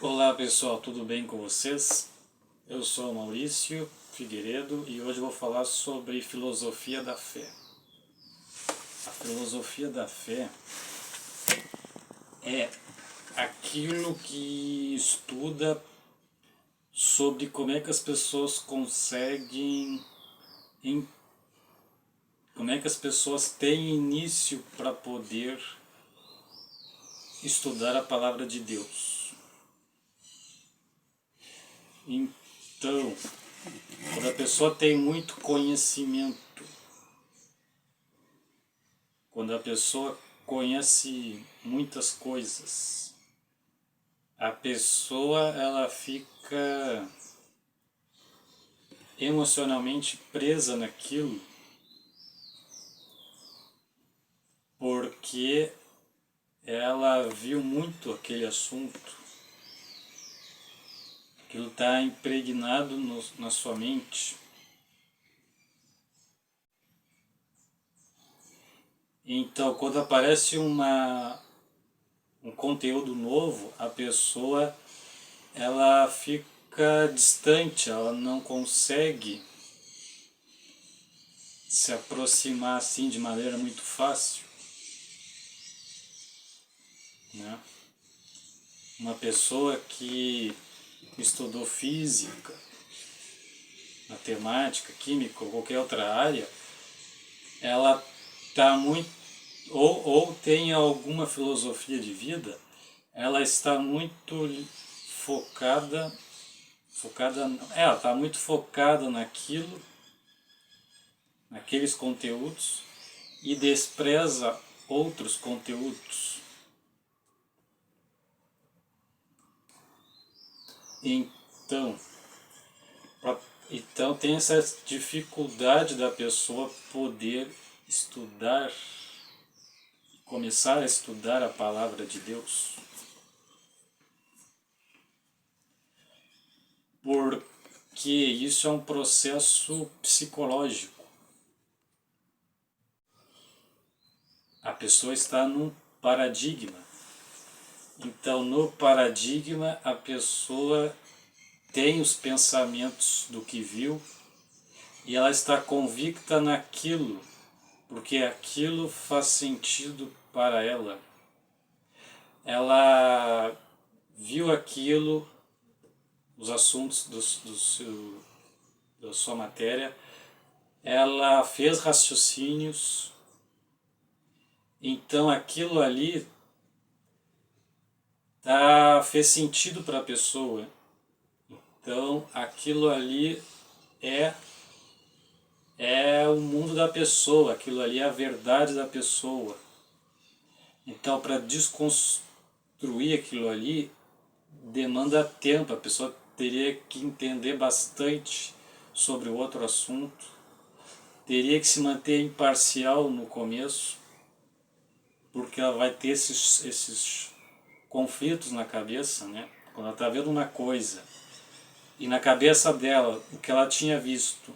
Olá pessoal, tudo bem com vocês? Eu sou Maurício Figueiredo e hoje vou falar sobre filosofia da fé. A filosofia da fé é aquilo que estuda sobre como é que as pessoas conseguem, como é que as pessoas têm início para poder estudar a palavra de Deus. Então, quando a pessoa tem muito conhecimento, quando a pessoa conhece muitas coisas, a pessoa ela fica emocionalmente presa naquilo porque ela viu muito aquele assunto, aquilo está impregnado na sua mente. Então, quando aparece um conteúdo novo, a pessoa ela fica distante, ela não consegue se aproximar assim de maneira muito fácil, né? Uma pessoa que estudou física, matemática, química ou qualquer outra área, ela está muito ou tem alguma filosofia de vida, ela está muito ela está muito focada naqueles conteúdos e despreza outros conteúdos. Então, então tem essa dificuldade da pessoa poder estudar, começar a estudar a palavra de Deus, porque isso é um processo psicológico. A pessoa está num paradigma. Então, no paradigma, a pessoa tem os pensamentos do que viu e ela está convicta naquilo, porque aquilo faz sentido para ela. Ela viu aquilo, os assuntos da sua matéria, ela fez raciocínios, então aquilo ali fez sentido para a pessoa. Então aquilo ali é o mundo da pessoa, aquilo ali é a verdade da pessoa. Então, para desconstruir aquilo ali, demanda tempo, a pessoa teria que entender bastante sobre o outro assunto, teria que se manter imparcial no começo, porque ela vai ter esses conflitos na cabeça, né? Quando ela está vendo uma coisa e na cabeça dela o que ela tinha visto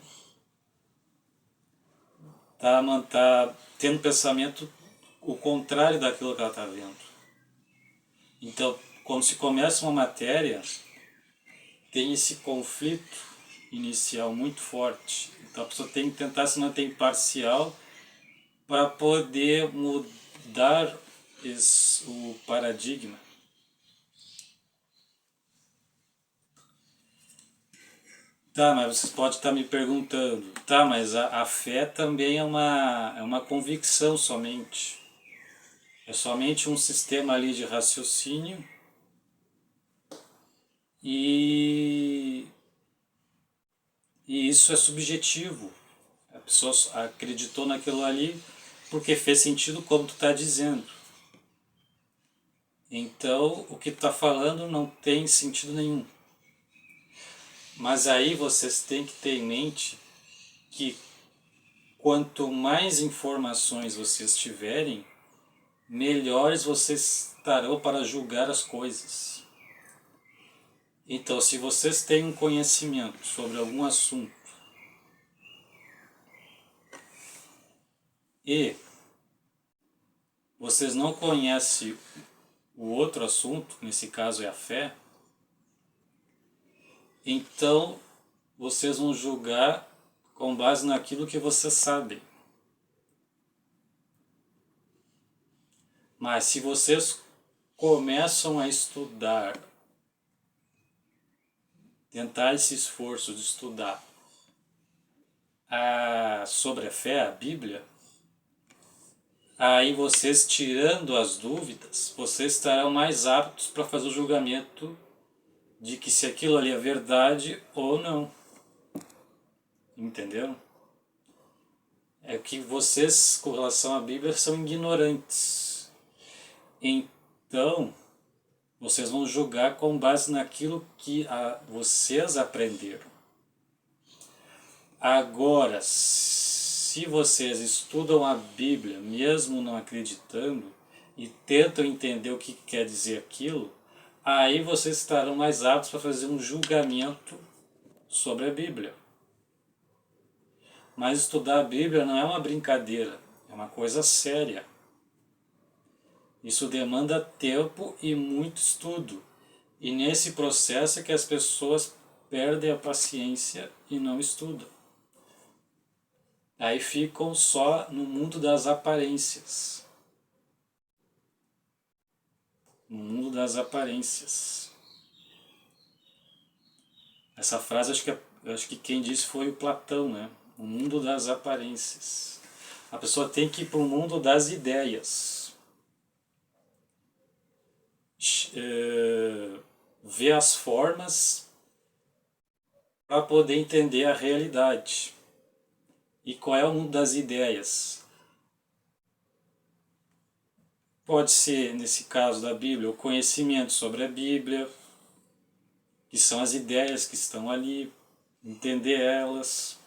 tá tendo pensamento o contrário daquilo que ela está vendo. Então, quando se começa uma matéria, tem esse conflito inicial muito forte. Então a pessoa tem que tentar se manter imparcial para poder mudar o paradigma. Tá, mas vocês podem estar me perguntando, tá, mas a fé também é uma convicção somente. É somente um sistema ali de raciocínio e, e isso é subjetivo. A pessoa acreditou naquilo ali porque fez sentido como tu está dizendo. Então, o que tu está falando não tem sentido nenhum. Mas aí vocês têm que ter em mente que quanto mais informações vocês tiverem, melhores vocês estarão para julgar as coisas. Então, se vocês têm um conhecimento sobre algum assunto e vocês não conhecem o outro assunto, nesse caso é a fé, então vocês vão julgar com base naquilo que vocês sabem. Mas se vocês começam a estudar, tentar esse esforço de estudar sobre a fé, a Bíblia, aí vocês, tirando as dúvidas, vocês estarão mais aptos para fazer o julgamento de que se aquilo ali é verdade ou não. Entenderam? É que vocês, com relação à Bíblia, são ignorantes. Então, vocês vão julgar com base naquilo que vocês aprenderam. Agora, se vocês estudam a Bíblia, mesmo não acreditando, e tentam entender o que quer dizer aquilo, aí vocês estarão mais aptos para fazer um julgamento sobre a Bíblia. Mas estudar a Bíblia não é uma brincadeira, é uma coisa séria. Isso demanda tempo e muito estudo. E nesse processo é que as pessoas perdem a paciência e não estudam. Aí ficam só no mundo das aparências. No mundo das aparências. Essa frase acho que quem disse foi o Platão, né? O mundo das aparências. A pessoa tem que ir para o mundo das ideias. Ver as formas para poder entender a realidade. E qual é o mundo das ideias? Pode ser, nesse caso da Bíblia, o conhecimento sobre a Bíblia, que são as ideias que estão ali, entender elas.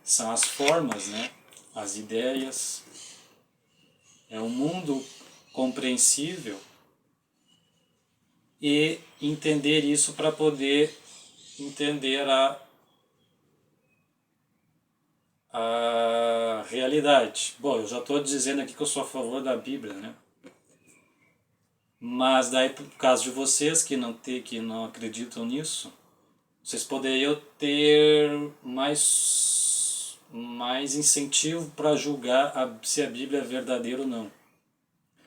São as formas, né? As ideias. É um mundo compreensível e entender isso para poder entender a realidade. Bom, eu já estou dizendo aqui que eu sou a favor da Bíblia, né? Mas daí, por caso de vocês que não acreditam nisso, vocês poderiam ter mais incentivo para julgar se a Bíblia é verdadeira ou não.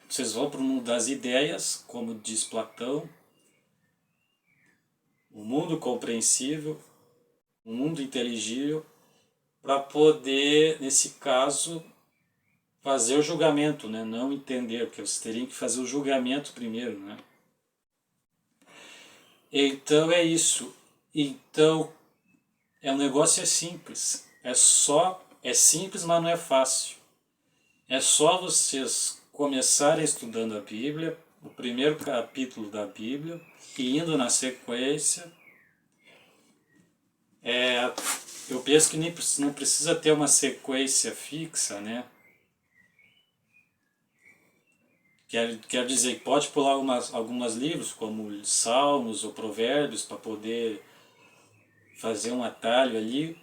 Vocês vão para o mundo das ideias, como diz Platão, o mundo compreensível, o mundo inteligível, para poder, nesse caso, fazer o julgamento, né? Não entender, porque vocês teriam que fazer o julgamento primeiro, né? Então é isso. Então, o negócio é simples. É simples, mas não é fácil. É só vocês começarem estudando a Bíblia, o primeiro capítulo da Bíblia, e indo na sequência. Eu penso que não precisa ter uma sequência fixa, né? Quer dizer que pode pular algumas livros, como Salmos ou Provérbios, para poder fazer um atalho ali,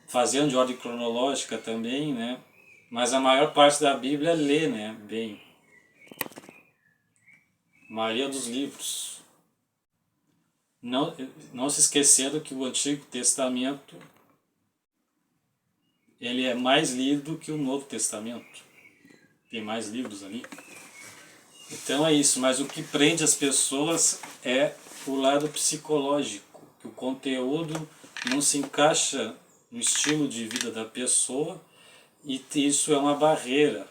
fazendo de ordem cronológica também, né? Mas a maior parte da Bíblia lê, né? Bem, a maioria dos livros. Não se esquecendo que o Antigo Testamento ele é mais lido que o Novo Testamento. Tem mais livros ali. Então é isso, mas o que prende as pessoas é o lado psicológico, que o conteúdo não se encaixa no estilo de vida da pessoa e isso é uma barreira.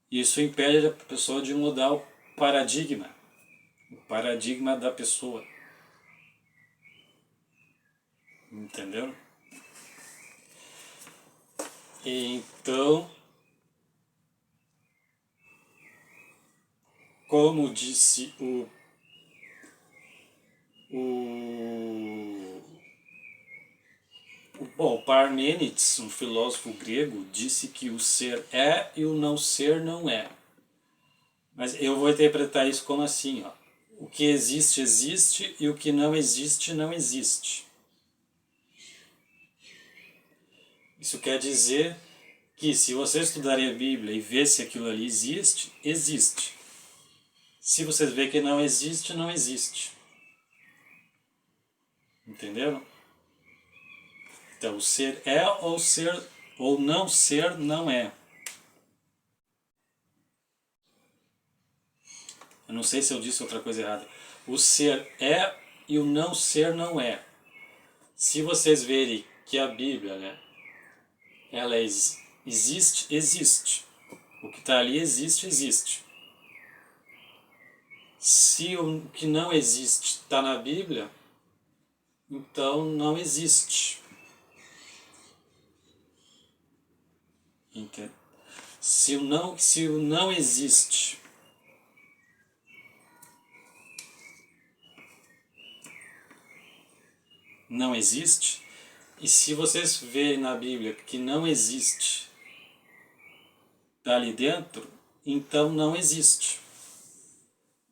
Isso impede a pessoa de mudar o paradigma da pessoa. Entendeu? Então, como disse Parmênides, um filósofo grego, disse que o ser é e o não ser não é. Mas eu vou interpretar isso como assim, ó. O que existe, existe, e o que não existe, não existe. Isso quer dizer que se você estudarem a Bíblia e ver se aquilo ali existe, existe. Se você vê que não existe, não existe. Entenderam? Então, o ser é ou não ser não é. Eu não sei se eu disse outra coisa errada. O ser é e o não ser não é. Se vocês verem que a Bíblia, né, ela existe, existe. O que está ali existe, existe. Se o que não existe está na Bíblia, então não existe. Entende? Se o não existe não existe, e se vocês verem na Bíblia que não existe está ali dentro, então não existe.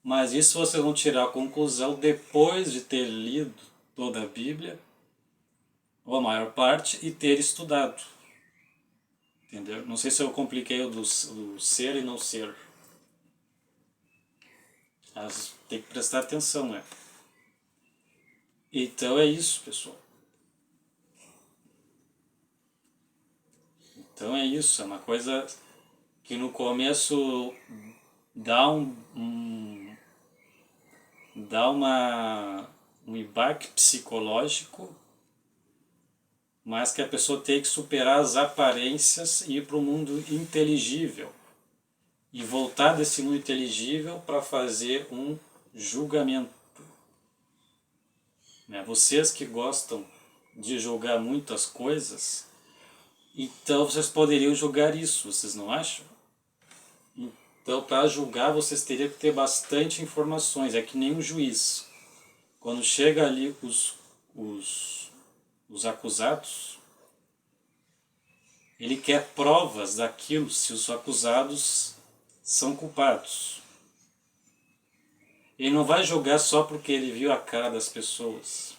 Mas isso vocês vão tirar a conclusão depois de ter lido toda a Bíblia, ou a maior parte, e ter estudado. Entendeu? Não sei se eu compliquei o do ser e não ser. Mas tem que prestar atenção, né? Então é isso, pessoal. Então é isso, é uma coisa que no começo dá um embarque psicológico, mas que a pessoa tem que superar as aparências e ir para o mundo inteligível e voltar desse mundo inteligível para fazer um julgamento. Né? Vocês que gostam de julgar muitas coisas, então vocês poderiam julgar isso, vocês não acham? Então, para julgar, vocês teriam que ter bastante informações. É que nem um juiz. Quando chega ali os acusados, ele quer provas daquilo, se os acusados são culpados. Ele não vai julgar só porque ele viu a cara das pessoas.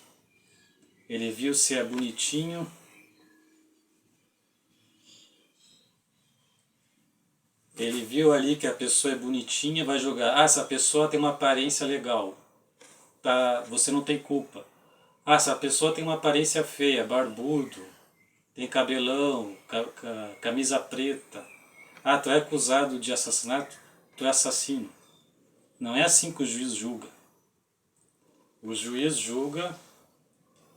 Ele viu se é bonitinho. Ele viu ali que a pessoa é bonitinha, vai julgar. Ah, essa pessoa tem uma aparência legal. Tá, você não tem culpa. Ah, essa pessoa tem uma aparência feia, barbudo, tem cabelão, camisa preta. Ah, tu é acusado de assassinato? Tu é assassino. Não é assim que o juiz julga. O juiz julga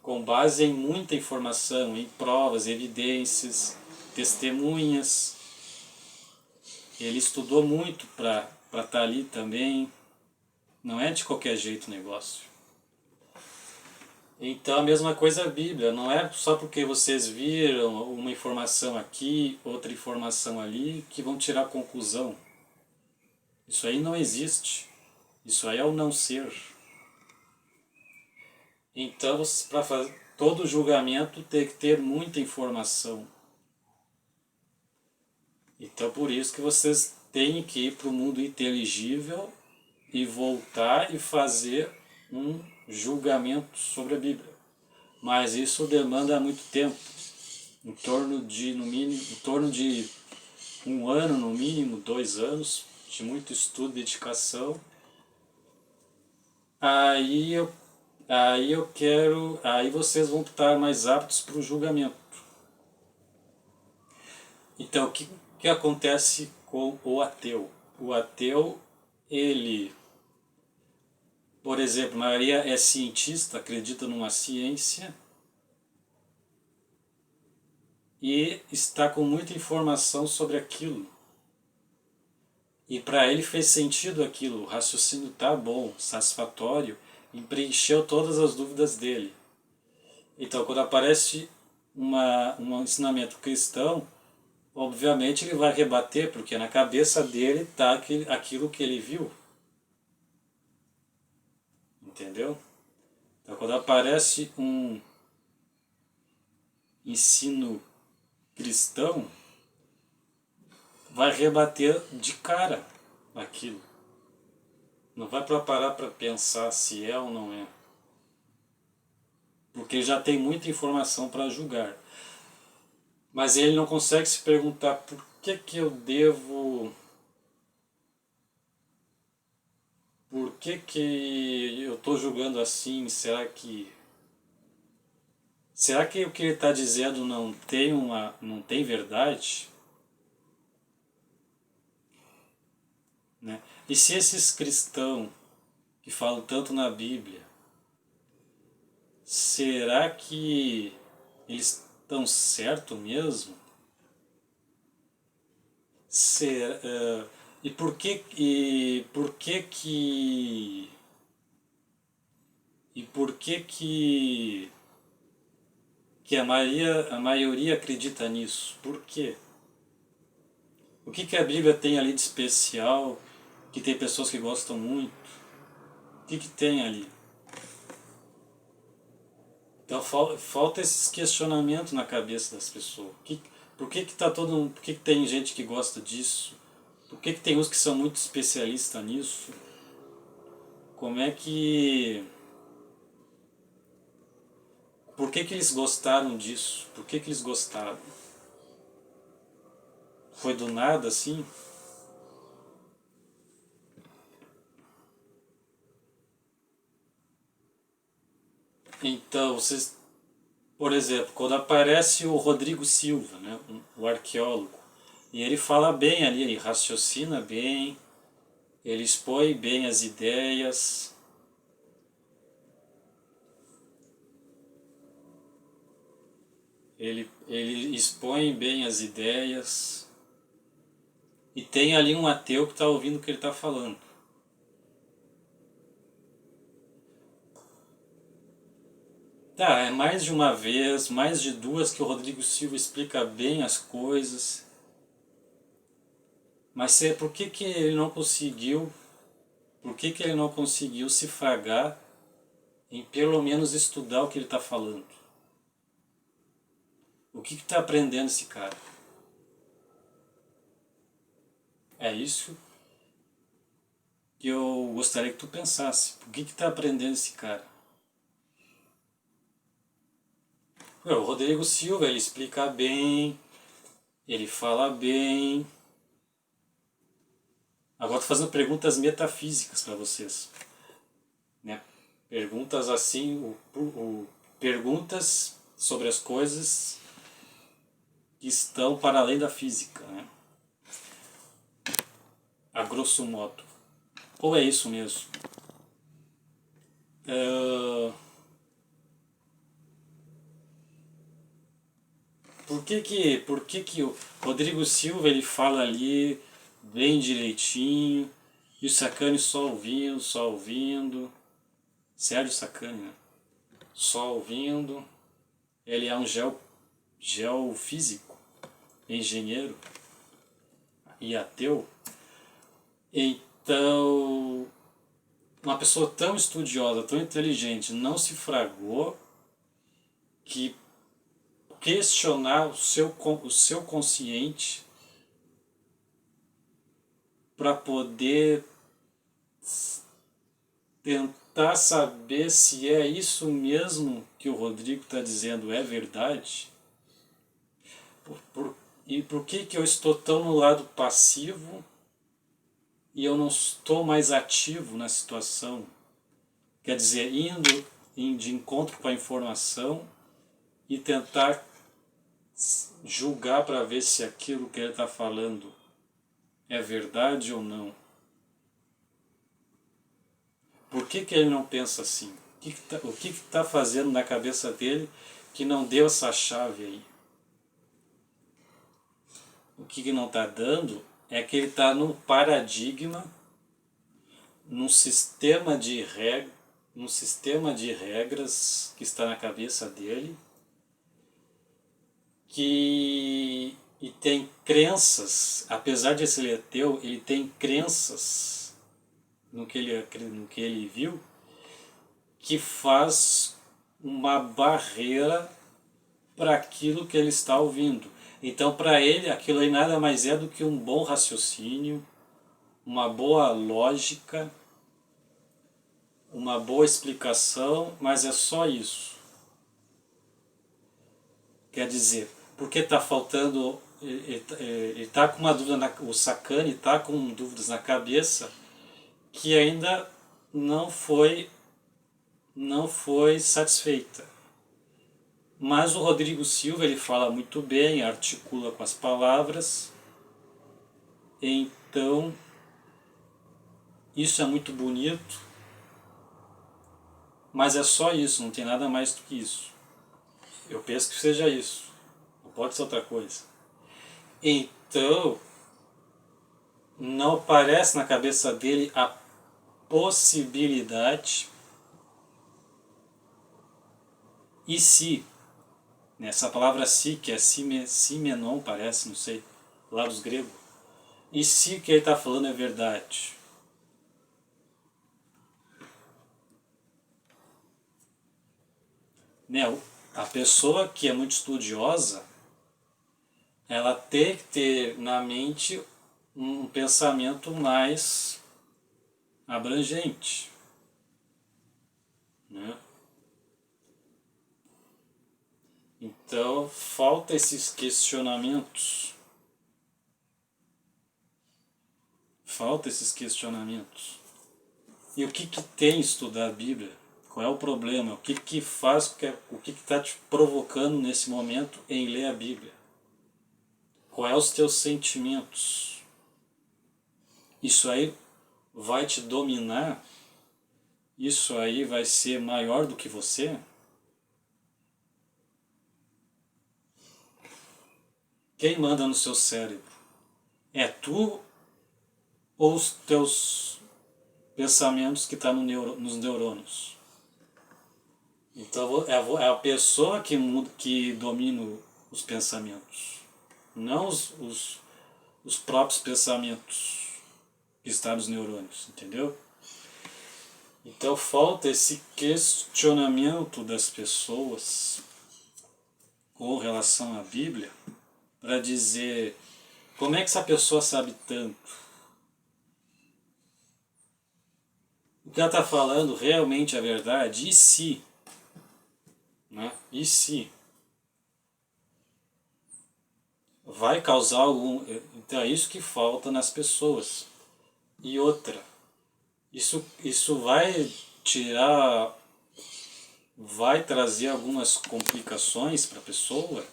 com base em muita informação, em provas, evidências, testemunhas. Ele estudou muito para estar ali também. Não é de qualquer jeito o negócio. Então a mesma coisa a Bíblia, não é só porque vocês viram uma informação aqui, outra informação ali, que vão tirar conclusão. Isso aí não existe. Isso aí é o não ser. Então, para fazer todo julgamento tem que ter muita informação. Então por isso que vocês têm que ir para o mundo inteligível e voltar e fazer um julgamento sobre a Bíblia. Mas isso demanda muito tempo, em torno de, no mínimo, em torno de 1 ano, no mínimo, 2 anos, de muito estudo e dedicação. Aí aí vocês vão estar mais aptos para o julgamento. Então, o que acontece com o ateu? O ateu, ele, por exemplo, a maioria é cientista, acredita numa ciência e está com muita informação sobre aquilo. E para ele fez sentido aquilo, o raciocínio tá bom, satisfatório e preencheu todas as dúvidas dele. Então, quando aparece um ensinamento cristão, obviamente ele vai rebater, porque na cabeça dele está aquilo que ele viu. Entendeu? Então, quando aparece um ensino cristão, vai rebater de cara aquilo. Não vai parar para pensar se é ou não é. Porque já tem muita informação para julgar. Mas ele não consegue se perguntar por que eu devo. Por que eu estou julgando assim? Será que Será que o que ele está dizendo não tem verdade? Né? E se esses cristãos que falam tanto na Bíblia, será que eles estão certos mesmo? E por que que a maioria acredita nisso? Por quê? O que a Bíblia tem ali de especial que tem pessoas que gostam muito? O que tem ali? Então falta esses questionamentos na cabeça das pessoas. Por que tem gente que gosta disso? Por que tem uns que são muito especialistas nisso? Como é que Por que eles gostaram disso? Por que eles gostaram? Foi do nada assim? Então, vocês, por exemplo, quando aparece o Rodrigo Silva, né, o arqueólogo, e ele fala bem ali, ele raciocina bem, ele expõe bem as ideias. Ele expõe bem as ideias. E tem ali um ateu que está ouvindo o que ele está falando. Tá, é mais de uma vez, mais de duas que o Rodrigo Silva explica bem as coisas. Mas por que ele não conseguiu, por que ele não conseguiu se fragar em pelo menos estudar o que ele está falando? O que está aprendendo esse cara? É isso que eu gostaria que tu pensasse. O que está aprendendo esse cara? O Rodrigo Silva, ele explica bem, ele fala bem. Agora estou fazendo perguntas metafísicas para vocês. Né? Perguntas assim, perguntas sobre as coisas que estão para além da física. Né? A grosso modo. Ou é isso mesmo? Por que que o Rodrigo Silva ele fala ali bem direitinho e o Sacani só ouvindo, Sérgio Sacani, né? Só ouvindo, ele é um geofísico, engenheiro e ateu, então uma pessoa tão estudiosa, tão inteligente não se fragou que questionar o seu consciente para poder tentar saber se é isso mesmo que o Rodrigo está dizendo é verdade. E por que eu estou tão no lado passivo e eu não estou mais ativo na situação? Quer dizer, indo de encontro com a informação e tentar julgar para ver se aquilo que ele está falando é verdade ou não. Por que ele não pensa assim? O que está fazendo na cabeça dele que não deu essa chave aí? O que não está dando é que ele está num paradigma, num sistema de regras que está na cabeça dele, e tem crenças, apesar de ser ateu, ele tem crenças no que ele viu, que faz uma barreira para aquilo que ele está ouvindo. Então, para ele, aquilo aí nada mais é do que um bom raciocínio, uma boa lógica, uma boa explicação, mas é só isso. Quer dizer, porque está faltando, ele está com uma dúvida, o Sacani está com dúvidas na cabeça que ainda não foi satisfeita. Mas o Rodrigo Silva, ele fala muito bem, articula com as palavras, então isso é muito bonito, mas é só isso, não tem nada mais do que isso. Eu penso que seja isso, não pode ser outra coisa. Então, não aparece na cabeça dele a possibilidade, e se, nessa palavra si, que é simenon, parece, não sei, lá dos gregos, e se o que ele está falando é verdade? Né? A pessoa que é muito estudiosa, ela tem que ter na mente um pensamento mais abrangente, né? Então falta esses questionamentos, E o que tem estudar a Bíblia? Qual é o problema? O que faz, o que está te provocando nesse momento em ler a Bíblia? Qual é os teus sentimentos? Isso aí vai te dominar? Isso aí vai ser maior do que você? Quem manda no seu cérebro? É tu ou os teus pensamentos que estão nos neurônios? Então é a pessoa que muda, que domina os pensamentos, não os próprios pensamentos que estão nos neurônios, entendeu? Então falta esse questionamento das pessoas com relação à Bíblia para dizer como é que essa pessoa sabe tanto? O que ela está falando realmente é verdade? E se? Né? E se? Vai causar algum... Então é isso que falta nas pessoas. E outra, isso vai tirar, vai trazer algumas complicações para a pessoa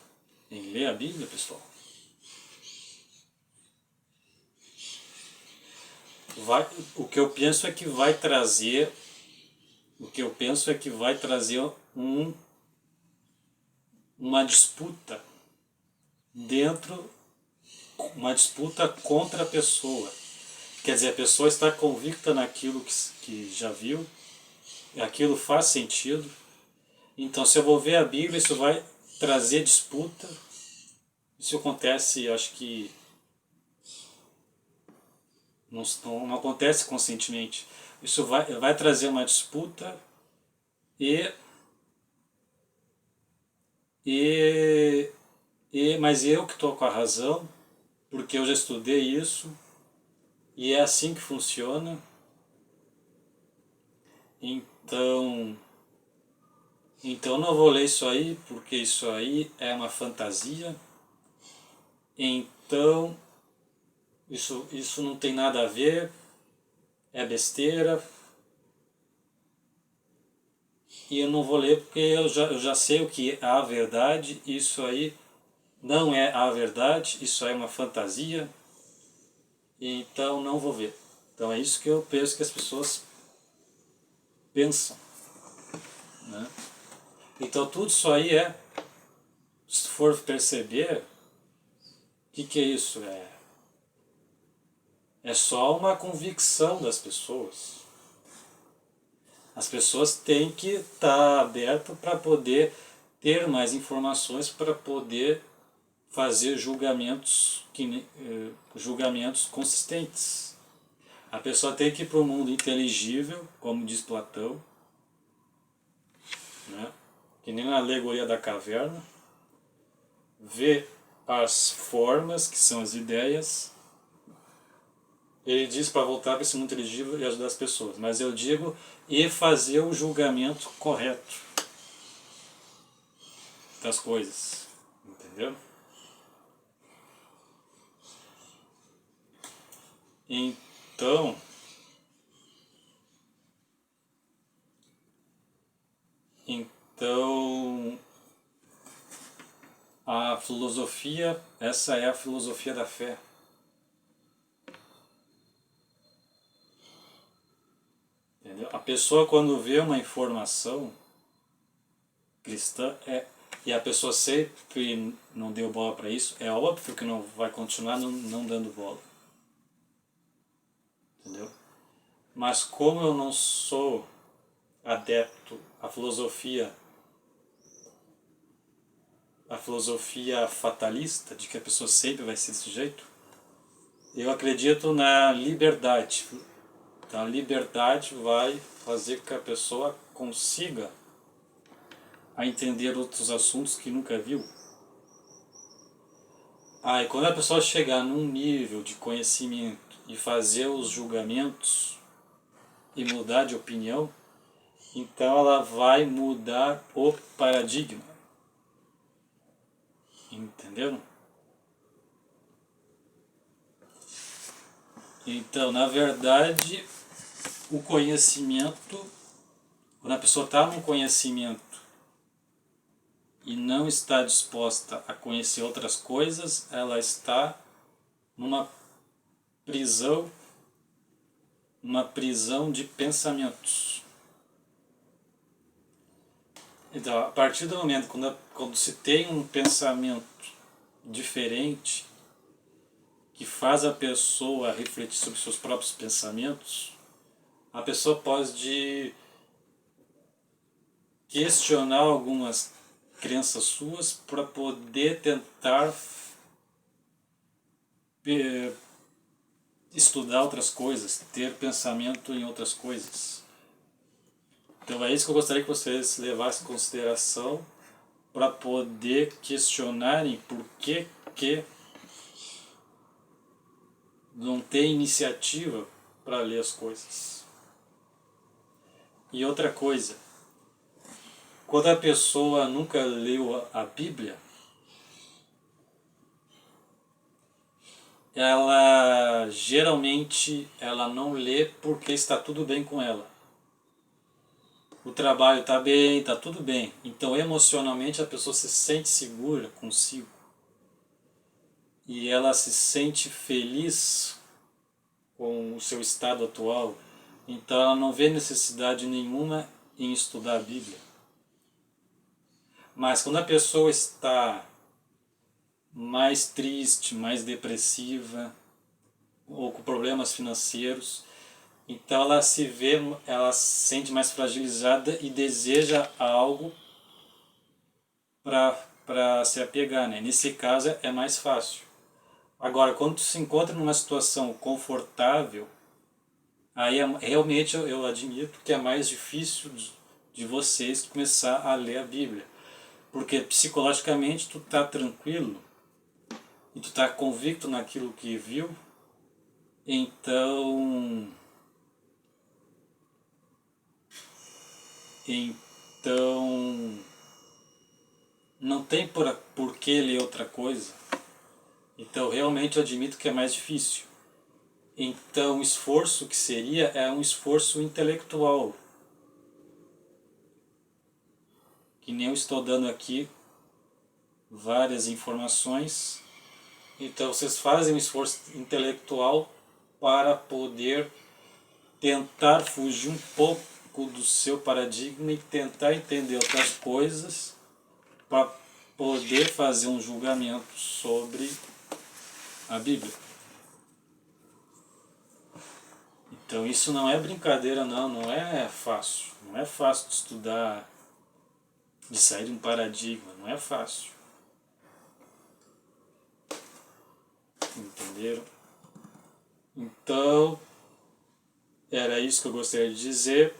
em ler a Bíblia, pessoal. Vai, o que eu penso é que vai trazer, uma disputa dentro, uma disputa contra a pessoa. Quer dizer, a pessoa está convicta naquilo que já viu, aquilo faz sentido. Então, se eu vou ver a Bíblia, isso vai trazer disputa. Isso acontece, eu acho que não acontece conscientemente. Isso vai trazer uma disputa e, e, mas eu que estou com a razão, porque eu já estudei isso e é assim que funciona. Então, não vou ler isso aí, porque isso aí é uma fantasia. Então, isso não tem nada a ver, é besteira. E eu não vou ler porque eu já sei o que é a verdade. Isso aí não é a verdade, isso aí é uma fantasia. Então não vou ver. Então é isso que eu penso que as pessoas pensam, né? Então tudo isso aí se for perceber, o que é isso? É só uma convicção das pessoas. As pessoas têm que estar abertas para poder ter mais informações, para poder fazer julgamentos consistentes. A pessoa tem que ir para o mundo inteligível, como diz Platão, né? Que nem na alegoria da caverna, ver as formas, que são as ideias. Ele diz para voltar para esse mundo inteligível e ajudar as pessoas, mas eu digo e fazer o julgamento correto das coisas, entendeu? Então, então A filosofia, essa é a filosofia da fé. Entendeu? A pessoa, quando vê uma informação cristã, e a pessoa sempre não deu bola para isso, é óbvio que não vai continuar não dando bola. Entendeu? Mas como eu não sou adepto à filosofia fatalista, de que a pessoa sempre vai ser desse jeito, eu acredito na liberdade. Então a liberdade vai fazer com que a pessoa consiga a entender outros assuntos que nunca viu. E quando a pessoa chegar num nível de conhecimento e fazer os julgamentos e mudar de opinião, então ela vai mudar o paradigma. Entenderam? Então, na verdade, o conhecimento, quando a pessoa está num conhecimento e não está disposta a conhecer outras coisas, ela está numa prisão de pensamentos. Então, a partir do momento quando se tem um pensamento diferente, que faz a pessoa refletir sobre seus próprios pensamentos, a pessoa pode questionar algumas crenças suas para poder tentar estudar outras coisas, ter pensamento em outras coisas. Então é isso que eu gostaria que vocês levassem em consideração para poder questionarem por que não tem iniciativa para ler as coisas. E outra coisa, quando a pessoa nunca leu a Bíblia, ela geralmente não lê porque está tudo bem com ela. O trabalho está bem, está tudo bem. Então emocionalmente a pessoa se sente segura consigo. E ela se sente feliz com o seu estado atual. Então ela não vê necessidade nenhuma em estudar a Bíblia. Mas quando a pessoa está mais triste, mais depressiva, ou com problemas financeiros, então ela ela se sente mais fragilizada e deseja algo para se apegar, né? Nesse caso é mais fácil. Agora, quando tu se encontra numa situação confortável, aí realmente eu admito que é mais difícil de vocês começar a ler a Bíblia. Porque psicologicamente tu tá tranquilo e tu tá convicto naquilo que viu, então não tem por que ler outra coisa. Então realmente eu admito que é mais difícil. Então o esforço que seria é um esforço intelectual. Que nem eu estou dando aqui várias informações. Então vocês fazem um esforço intelectual para poder tentar fugir um pouco do seu paradigma e tentar entender outras coisas para poder fazer um julgamento sobre a Bíblia. Então isso não é brincadeira não é fácil. Não é fácil de estudar, de sair de um paradigma, não é fácil. Entenderam? Então, era isso que eu gostaria de dizer.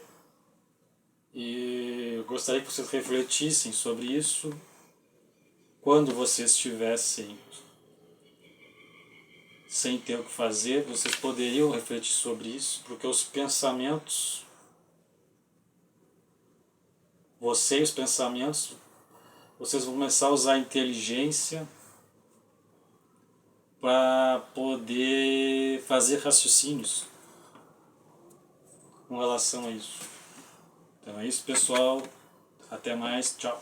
E eu gostaria que vocês refletissem sobre isso quando vocês estivessem sem ter o que fazer. Vocês poderiam refletir sobre isso, porque os pensamentos, vocês vão começar a usar a inteligência para poder fazer raciocínios com relação a isso. Então é isso, pessoal. Até mais. Tchau.